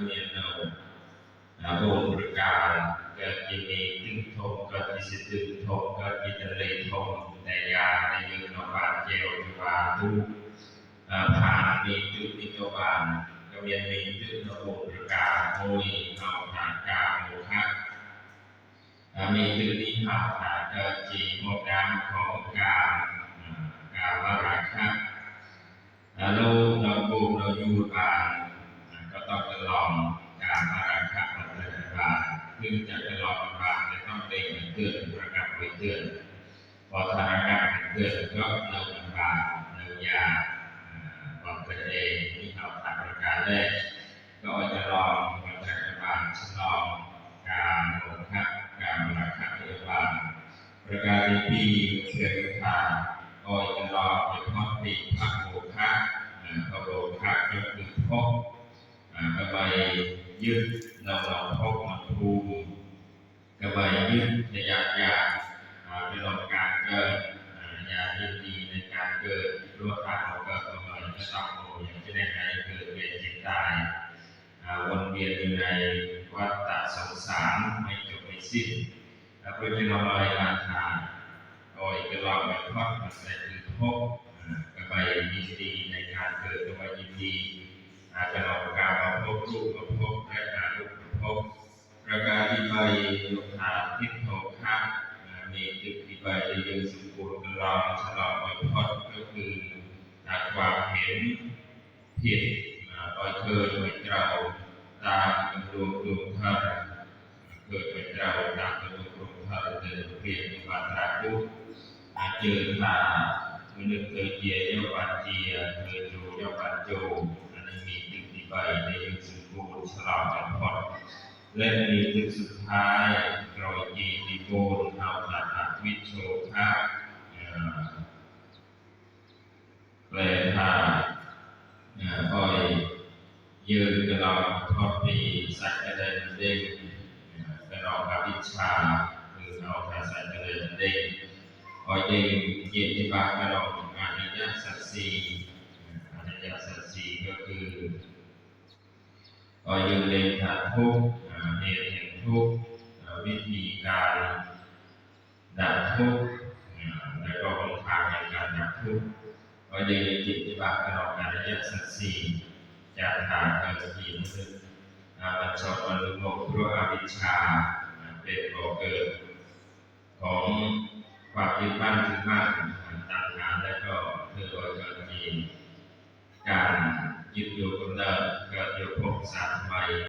เมียนเอาโบราณการเกิดกิเลสตึงทงเกิดกิสิตึงทงเกิดกิเลสทงแต่ยาในยืนนบานเจลวาตุผ่านมีตึงนิโตบานก็มีตึงโบราณการโอยเอาฐานกาโมฆะมีตึงนิหาฐานเกิดจีโมดามของกาวราคะเราบูเราอยู่บานก็ต้องไปลองการมาราคะมาเตือนบานซึ่งจะไปลองบานจะต้องเด้งเตือนประกาศไว้เตือนพอสถานการณ์เตือนก็เราบานเรายาบอกตัวเองที่เขาทำประการแรกก็จะลองมาจัดบานฉลองการโมฆะการมาราคะเตือนบานประการที่ปีเพื่อนทางก็จะลองไปทอดปีพระโมฆะพระโมฆะก็คือพกกระใบยืดเราพกมันภูกระใบยืดระยะยาวเป็นลมการเกิดยาที่ดีในการเกิดรั่วตาเราเกิดกระใบจะต้องโมอย่างที่ได้ให้เกิดเวียนจิตตายวนเวียนอยู่ในวัฏฏะสงสารไม่จบไม่สิ้นเพื่อที่เราลอยลานทางโดยจะลองไปทอดมันใส่คือพกกระใบยินดีในการเกิดกระใบยินดีจะลองการมาพบลูกมาพบและการลูกมาพบประการที่ใบลูกหาทิศโถคะมีจุดที่ใบยืนสุขุมลองฉลองไปทอดก็คือความเห็นผิดโดยเคยเป็นเราตามดวงท่านเกิดเป็นเราตามดวงท่านเดินเปลี่ยนบาตราบุตรเจอตาเมื่อเคยเจียยบันเจียเคยโจยบันโจอันนี้มีจุดที่ใบในยืนสุขุมฉลองไปทอดและมีจุดสุดท้ายกรอยจีดีโกนเอาตาวิโชคะแปลทาอ้อยยืนกระลองทอดปีสักกระเด็นเด้งกระลองกับวิชาคือเอาแต่สักกระเด็นเด้งอ้อยเด้งเกียรติบัตรกระลองอนิจจสัจสีอนิจจสัจสีก็คืออ้อยยืนเด้งฐานทุกเหตุแห่งทุกวิธีการดับทุกและก็หนทางในการดับทุกอ้อยเด้งจิตที่บัตรกระลองอนิจจสัจสีจากทางการที่ซึ่งมันชอบมันโลภเพราะอวิชชาเป็นก่อเกิดของความยึดมั่นถือมั่นตัณหาและก็เพื่อเกิดมีการยึดโยงกำเนิดเกิดโยภพสามใบ